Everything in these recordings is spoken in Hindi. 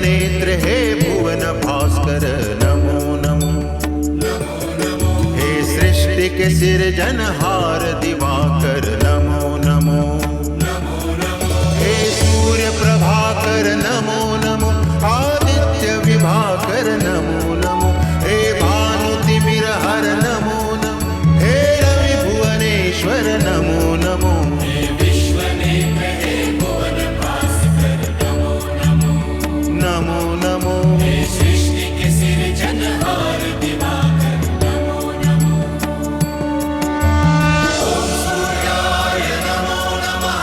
नेत्र हे भुवन भास्कर नमो नमो। हे सृष्टि के सिरजनहार दिवाकर नमो नमो। हे सूर्य प्रभाकर नमो नमो। आदित्य विभाकर नमो नमो। हे भानुतिमिरहर नमो नमो। हे रवि भुवनेश्वर नमो नमो। नमो नमो। हे सृष्टि के सिरजनहार दिवाकर नमो नमो। ओम सूर्याय नमो नमः।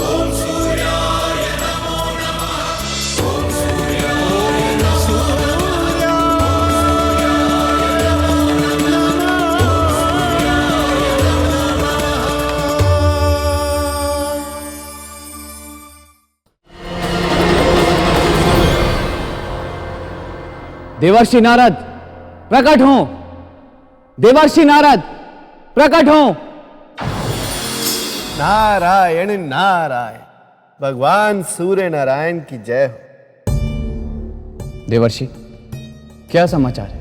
ओम सूर्याय नमो नमः। ओम सूर्याय नमो देवर्षि नारद प्रकट हो। देवर्षि नारद प्रकट हो। नारायण नारायण। भगवान सूर्य नारायण की जय हो। देवर्षि क्या समाचार है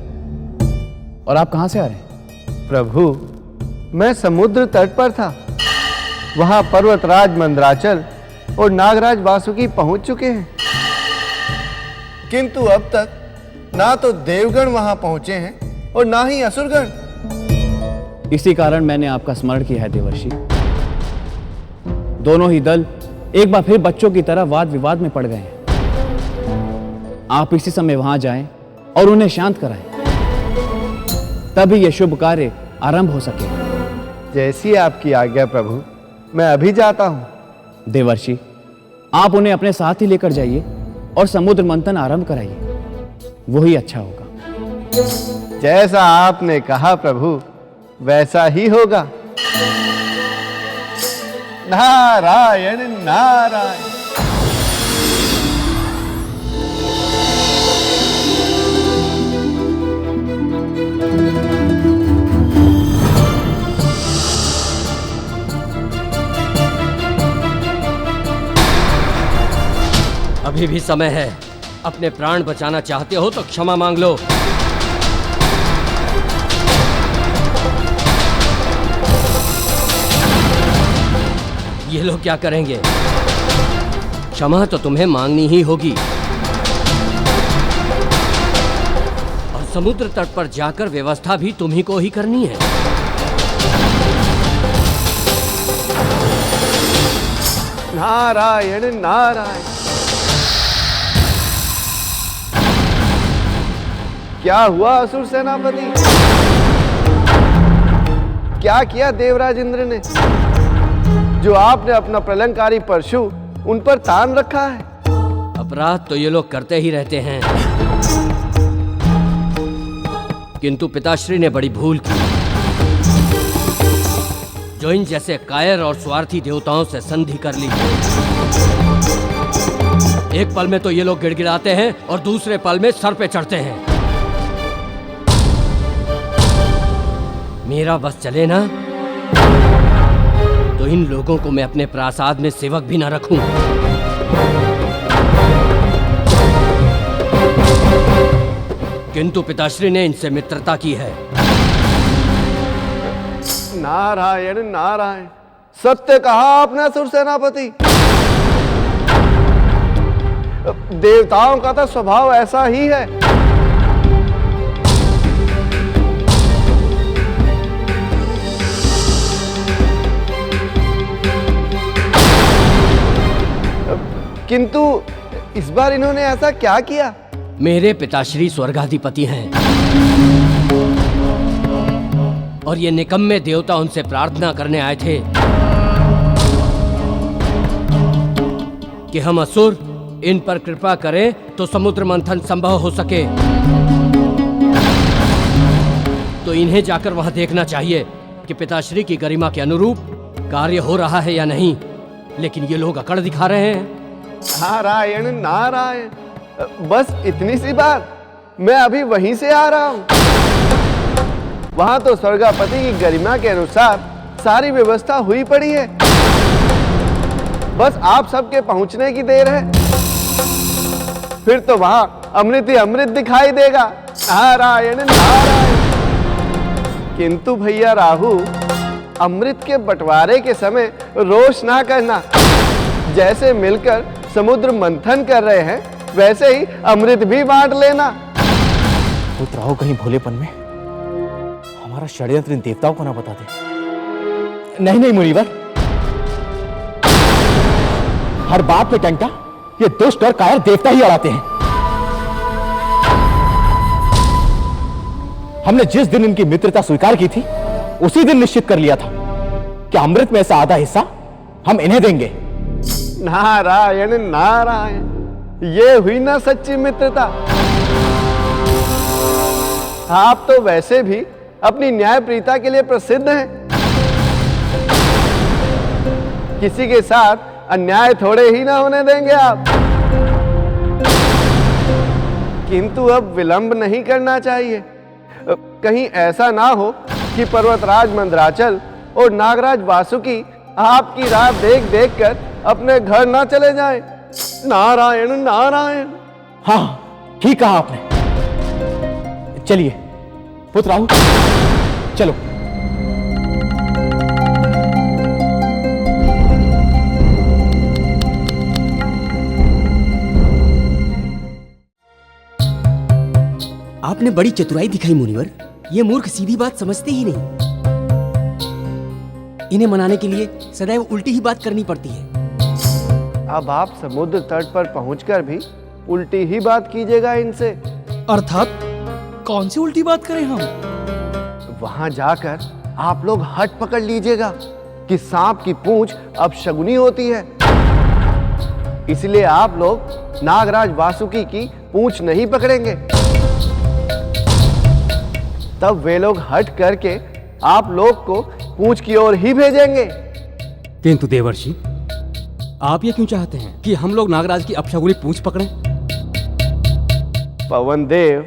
और आप कहां से आ रहे हैं? प्रभु, मैं समुद्र तट पर था। वहां पर्वतराज मंदराचल और नागराज वासुकी पहुंच चुके हैं, किंतु अब तक ना तो देवगण वहां पहुंचे हैं और ना ही असुरगण। इसी कारण मैंने आपका स्मरण किया है देवर्षि। दोनों ही दल एक बार फिर बच्चों की तरह वाद विवाद में पड़ गए हैं। आप इसी समय वहां जाएं और उन्हें शांत कराएं, तभी यह शुभ कार्य आरंभ हो सके। जैसी आपकी आज्ञा प्रभु, मैं अभी जाता हूं। देवर्षि, आप उन्हें अपने साथ ही लेकर जाइए और समुद्र मंथन आरंभ कराइए, वही अच्छा होगा। जैसा आपने कहा प्रभु, वैसा ही होगा। नारायण नारायण। अभी भी समय है। अपने प्राण बचाना चाहते हो तो क्षमा मांग लो। ये लोग क्या करेंगे? क्षमा तो तुम्हें मांगनी ही होगी और समुद्र तट पर जाकर व्यवस्था भी तुम्ही को ही करनी है। नारायण नारायण। क्या हुआ असुर सेनापति? क्या किया देवराज इंद्र ने, जो आपने अपना प्रलंकारी परशु उन पर तान रखा है? अपराध तो ये लोग करते ही रहते हैं, किंतु पिताश्री ने बड़ी भूल की, जो इन जैसे कायर और स्वार्थी देवताओं से संधि कर ली। एक पल में तो ये लोग गिड़गिड़ाते हैं और दूसरे पल में सर पे चढ़ते हैं। मेरा बस चले ना तो इन लोगों को मैं अपने प्रासाद में सेवक भी ना रखूं। किंतु पिताश्री ने इनसे मित्रता की है। नारायण नारायण। सत्य कहा आपने असुर सेनापति। देवताओं का तो स्वभाव ऐसा ही है। किंतु इस बार इन्होंने ऐसा क्या किया? मेरे पिताश्री स्वर्गाधिपति हैं और ये निकम्मे देवता उनसे प्रार्थना करने आए थे कि हम असुर इन पर कृपा करें तो समुद्र मंथन संभव हो सके। तो इन्हें जाकर वहां देखना चाहिए कि पिताश्री की गरिमा के अनुरूप कार्य हो रहा है या नहीं, लेकिन ये लोग अकड़ दिखा रहे हैं। नारायण नारायण। बस इतनी सी बात, मैं अभी वहीं से आ रहा हूं। वहां तो स्वर्गापति की गरिमा के अनुसार सारी व्यवस्था हुई पड़ी है। बस आप सबके पहुंचने की देर है। फिर तो वहां अमृत ही अमृत दिखाई देगा। नारायण नारायण। किंतु भैया राहु, अमृत के बंटवारे के समय रोष ना करना। जैसे मिलकर समुद्र मंथन कर रहे हैं, वैसे ही अमृत भी बांट लेना। पुत्र राहु कहीं भोलेपन में हमारा षड्यंत्र इन देवताओं को ना बता दे। नहीं नहीं मुनिवर, हर बात में टंटा ये दुष्ट और कायर देवता ही अड़ाते हैं। हमने जिस दिन इनकी मित्रता स्वीकार की थी, उसी दिन निश्चित कर लिया था कि अमृत में से आधा हिस्सा हम इन्हें देंगे। नारायण नारायण, ये हुई ना सच्ची मित्रता। आप तो वैसे भी अपनी न्यायप्रियता के लिए प्रसिद्ध हैं। किसी के साथ अन्याय थोड़े ही ना होने देंगे आप। किंतु अब विलंब नहीं करना चाहिए। कहीं ऐसा ना हो कि पर्वतराज मंदराचल और नागराज वासुकी आपकी राह देख देख कर अपने घर ना चले जाएं। नारायण नारायण। हाँ, ठीक कहा आपने। चलिए पुत्र राहु, चलो। आपने बड़ी चतुराई दिखाई मुनिवर। ये मूर्ख सीधी बात समझते ही नहीं। इन्हें मनाने के लिए सदैव उल्टी ही बात करनी पड़ती है। अब आप समुद्र तट पर पहुंचकर भी उल्टी ही बात कीजिएगा इनसे। अर्थात कौन सी उल्टी बात करें हम? वहां जाकर आप लोग हट पकड़ लीजिएगा कि सांप की पूंछ अब शगुनी होती है। इसलिए आप लोग नागराज वासुकी की पूंछ नहीं पकड़ेंगे। तब वे लोग हट करके आप लोग को पूंछ की ओर ही भेजेंगे। किंतु देवर्षि, आप ये क्यों चाहते हैं कि हम लोग नागराज की अपशगुनी पूंछ पकड़ें? पवन देव,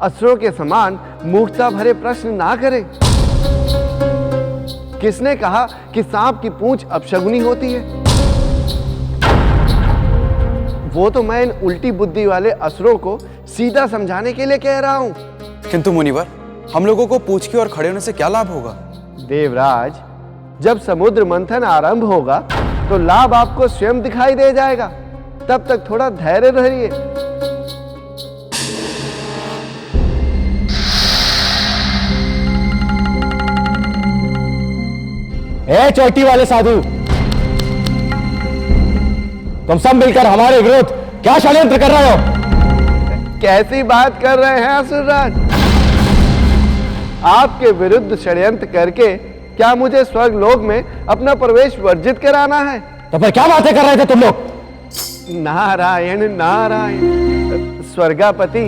असुरों के समान मूर्खता भरे प्रश्न ना करें। किसने कहा कि सांप की पूंछ अपशगुनी होती है? वो तो मैं इन उल्टी बुद्धि वाले असुरों को सीधा समझाने के लिए कह रहा हूं। किंतु मुनिवर, हम लोगों को पूछ के और खड़े होने से क्या लाभ होगा? देवराज, जब समुद्र मंथन आरंभ होगा तो लाभ आपको स्वयं दिखाई दे जाएगा। तब तक थोड़ा धैर्य रहिए। ए चोटी वाले साधु, तुम सब मिलकर हमारे विरुद्ध क्या षड्यंत्र कर रहे हो? कैसी बात कर रहे हैं असुरराज? आपके विरुद्ध षड्यंत्र करके क्या मुझे स्वर्ग लोक में अपना प्रवेश वर्जित कराना है? तो फिर क्या बातें कर रहे थे तुम लोग? नारायण नारायण। स्वर्गापति,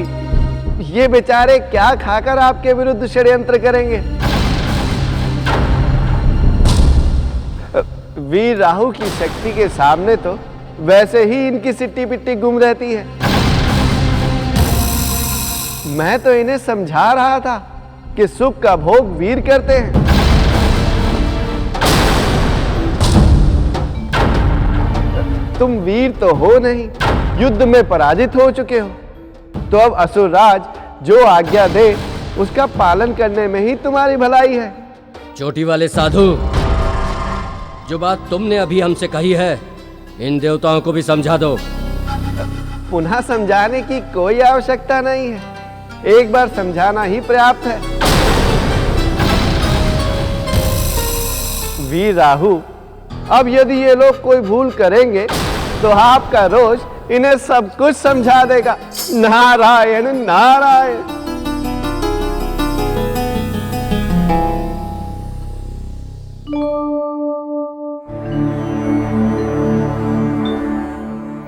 ये बेचारे क्या खाकर आपके विरुद्ध षड्यंत्र करेंगे? वीर राहु की शक्ति के सामने तो वैसे ही इनकी सिट्टी पिट्टी गुम रहती है। मैं तो इन्हें समझा रहा था कि सुख का भोग वीर करते हैं। तुम वीर तो हो नहीं, युद्ध में पराजित हो चुके हो। तो अब असुरराज जो आज्ञा दे उसका पालन करने में ही तुम्हारी भलाई है। चोटी वाले साधु, जो बात तुमने अभी हमसे कही है, इन देवताओं को भी समझा दो। पुनः समझाने की कोई आवश्यकता नहीं है। एक बार समझाना ही पर्याप्त है। वीर राहु, अब यदि ये लोग कोई भूल करेंगे तो आपका रोष इन्हें सब कुछ समझा देगा। नारायण नारायण।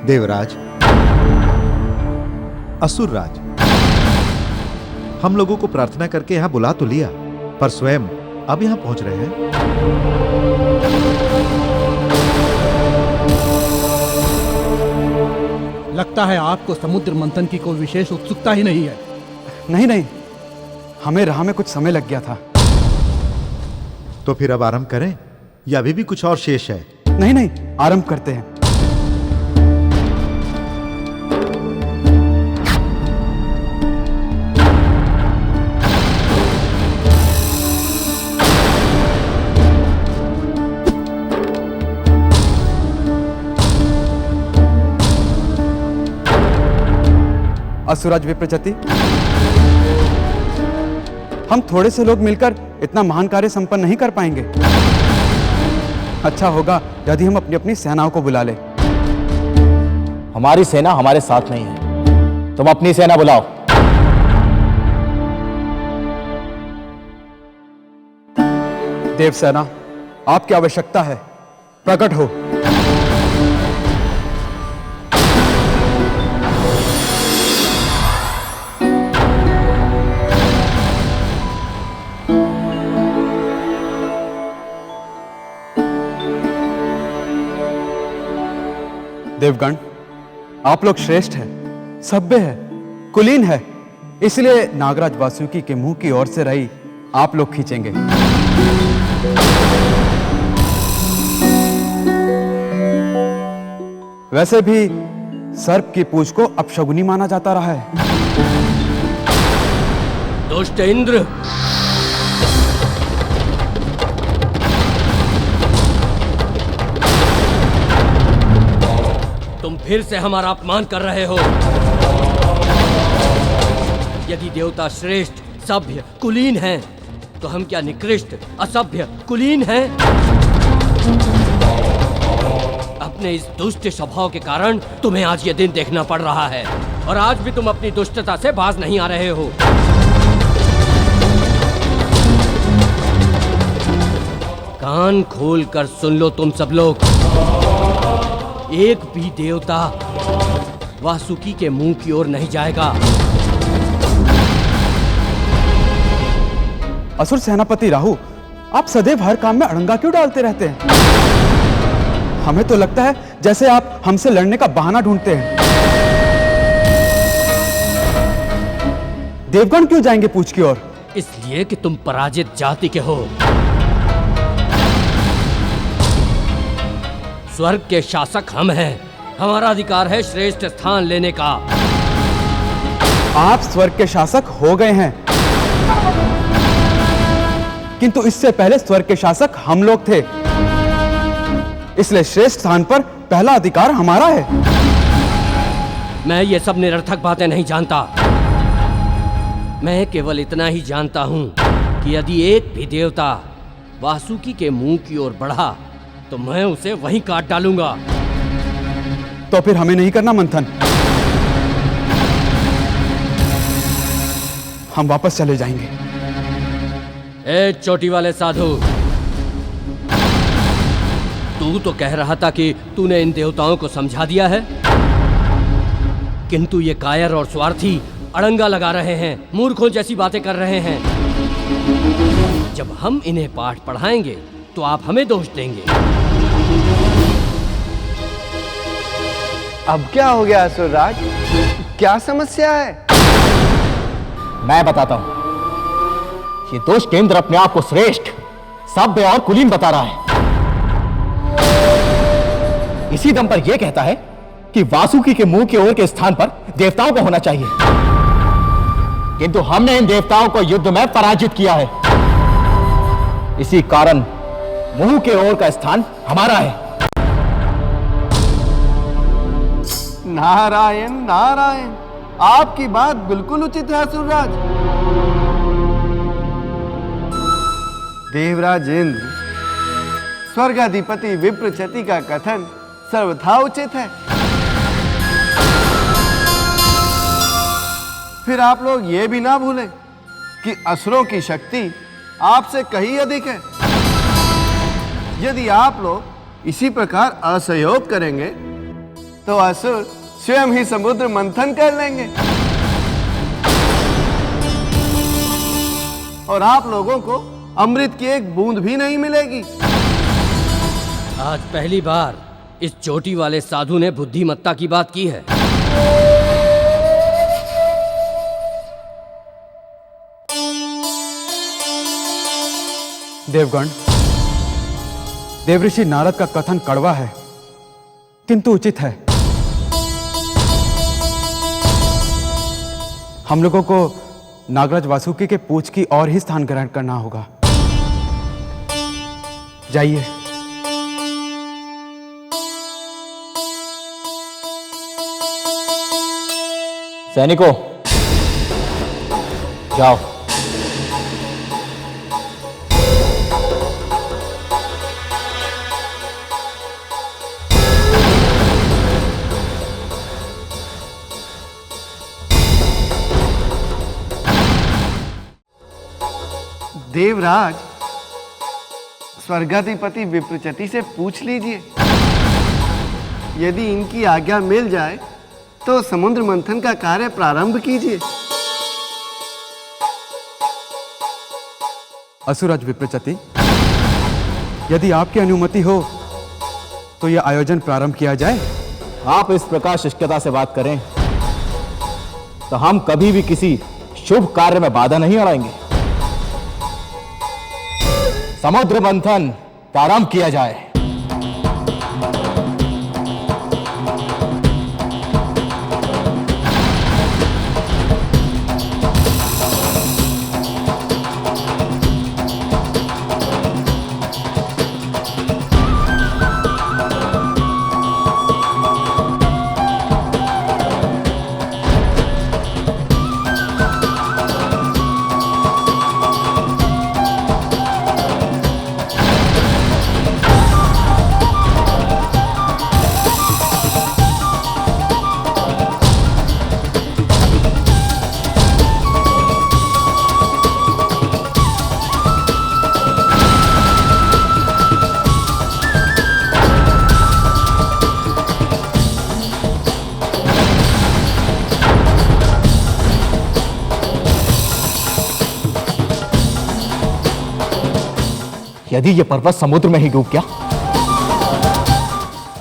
देवराज, असुरराज, हम लोगों को प्रार्थना करके यहां बुला तो लिया, पर स्वयं अब यहां पहुंच रहे हैं। लगता है आपको समुद्र मंथन की कोई विशेष उत्सुकता ही नहीं है। नहीं नहीं, हमें राह में कुछ समय लग गया था। तो फिर अब आरंभ करें या अभी भी कुछ और शेष है? नहीं नहीं, आरंभ करते हैं। असुराज विप्रचति, हम थोड़े से लोग मिलकर इतना महान कार्य संपन्न नहीं कर पाएंगे। अच्छा होगा यदि हम अपनी अपनी सेनाओं को बुला ले। हमारी सेना हमारे साथ नहीं है, तुम अपनी सेना बुलाओ। देवसेना, आपकी आवश्यकता है, प्रकट हो। देवगण, आप लोग श्रेष्ठ हैं, सभ्य है, कुलीन है, इसलिए नागराज वासुकी के मुंह की ओर से रही आप लोग खींचेंगे। वैसे भी सर्प की पूंछ को अपशगुनी माना जाता रहा है। दुष्ट इंद्र, तुम फिर से हमारा अपमान कर रहे हो। यदि देवता श्रेष्ठ, सभ्य, कुलीन हैं, तो हम क्या निकृष्ट, असभ्य, कुलीन हैं? अपने इस दुष्ट स्वभाव के कारण तुम्हें आज ये दिन देखना पड़ रहा है, और आज भी तुम अपनी दुष्टता से बाज नहीं आ रहे हो। कान खोल कर सुन लो तुम सब लोग, एक भी देवता वासुकी के मुंह की ओर नहीं जाएगा। असुर सेनापति राहु, आप सदैव हर काम में अड़ंगा क्यों डालते रहते हैं? हमें तो लगता है जैसे आप हमसे लड़ने का बहाना ढूंढते हैं। देवगण क्यों जाएंगे पूछ की ओर? इसलिए कि तुम पराजित जाति के हो। स्वर्ग के शासक हम हैं, हमारा अधिकार है श्रेष्ठ स्थान लेने का। आप स्वर्ग के शासक हो गए हैं, किंतु इससे पहले स्वर्ग के शासक हम लोग थे, इसलिए श्रेष्ठ स्थान पर पहला अधिकार हमारा है। मैं ये सब निरर्थक बातें नहीं जानता। मैं केवल इतना ही जानता हूं कि यदि एक भी देवता वासुकी के मुंह की ओर बढ़ा तो मैं उसे वहीं काट डालूंगा। तो फिर हमें नहीं करना मंथन, हम वापस चले जाएंगे। ए चोटी वाले साधु, तू तो कह रहा था कि तूने इन देवताओं को समझा दिया है, किंतु ये कायर और स्वार्थी अड़ंगा लगा रहे हैं, मूर्खों जैसी बातें कर रहे हैं। जब हम इन्हें पाठ पढ़ाएंगे तो आप हमें दोष देंगे। अब क्या हो गया असुरराज, क्या समस्या है? मैं बताता हूं। ये दोष केंद्र अपने आप को श्रेष्ठ, सभ्य और कुलीन बता रहा है। इसी दम पर यह कहता है कि वासुकी के मुंह की ओर के स्थान पर देवताओं को होना चाहिए, किंतु हमने इन देवताओं को युद्ध में पराजित किया है। इसी कारण मुंह के ओर का स्थान हमारा है। नारायण नारायण, आपकी बात बिल्कुल उचित है असुरराज। देवराज इंद्र, स्वर्गाधिपति विप्रचति का कथन सर्वथा उचित है। फिर आप लोग ये भी ना भूलें कि असुरों की शक्ति आपसे कहीं अधिक है। यदि आप लोग इसी प्रकार असहयोग करेंगे तो असुर स्वयं ही समुद्र मंथन कर लेंगे और आप लोगों को अमृत की एक बूंद भी नहीं मिलेगी। आज पहली बार इस चोटी वाले साधु ने बुद्धिमत्ता की बात की है। देवगण, देवऋषि नारद का कथन कड़वा है किंतु उचित है। हम लोगों को नागराज वासुकी के पूछ की ओर ही स्थान ग्रहण करना होगा। जाइए। सैनिकों, जाओ। देवराज, स्वर्गाधिपति विप्रचति से पूछ लीजिए, यदि इनकी आज्ञा मिल जाए तो समुद्र मंथन का कार्य प्रारंभ कीजिए। असुराज विप्रचति, यदि आपकी अनुमति हो तो यह आयोजन प्रारंभ किया जाए। आप इस प्रकार शिष्टता से बात करें तो हम कभी भी किसी शुभ कार्य में बाधा नहीं अड़ाएंगे। समुद्र मंथन प्रारंभ किया जाए। यदि यह पर्वत समुद्र में ही डूब गया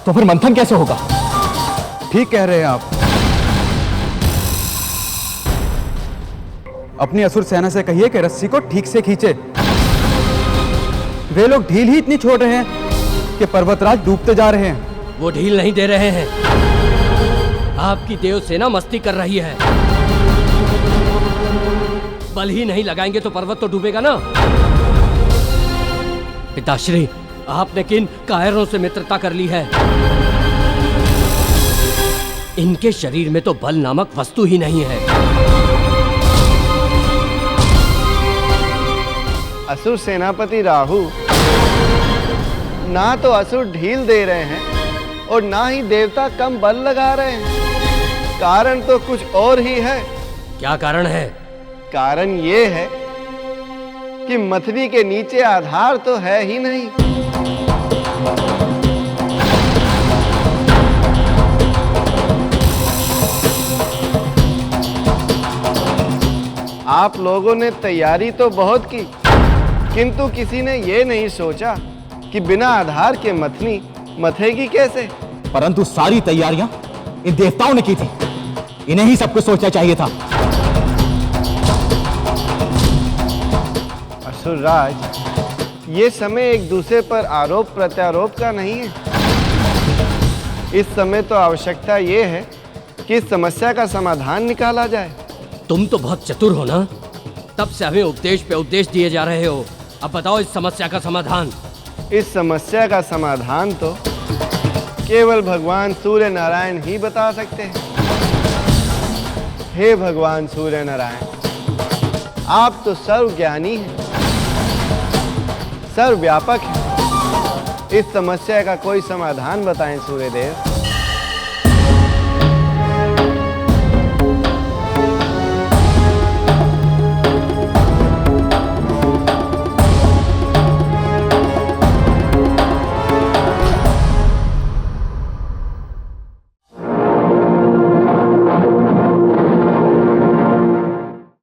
तो फिर मंथन कैसे होगा? ठीक कह रहे हैं आप। अपनी असुर सेना से कहिए कि रस्सी को ठीक से खींचे। वे लोग ढील ही इतनी छोड़ रहे हैं कि पर्वतराज डूबते जा रहे हैं। वो ढील नहीं दे रहे हैं। आपकी देव सेना मस्ती कर रही है। बल ही नहीं लगाएंगे तो पर्वत तो डूबेगा ना। पिताश्री, आपने किन कायरों से मित्रता कर ली है? इनके शरीर में तो बल नामक वस्तु ही नहीं है। असुर सेनापति राहु ना तो असुर ढील दे रहे हैं और ना ही देवता कम बल लगा रहे हैं। कारण तो कुछ और ही है। क्या कारण है? कारण ये है कि मथनी के नीचे आधार तो है ही नहीं। आप लोगों ने तैयारी तो बहुत की, किंतु किसी ने ये नहीं सोचा कि बिना आधार के मथनी मथेगी कैसे। परंतु सारी तैयारियां इन देवताओं ने की थी। इन्हें ही सब कुछ सोचना चाहिए था। असुरराज, ये समय एक दूसरे पर आरोप प्रत्यारोप का नहीं है। इस समय तो आवश्यकता ये है कि इस समस्या का समाधान निकाला जाए। तुम तो बहुत चतुर हो ना, तब से हमें उपदेश पे उपदेश दिए जा रहे हो। अब बताओ इस समस्या का समाधान। इस समस्या का समाधान तो केवल भगवान सूर्य नारायण ही बता सकते हैं। हे भगवान सूर्य नारायण, आप तो सर्वज्ञानी हैं, सर्वव्यापक हैं। इस समस्या का कोई समाधान बताएं सूर्यदेव।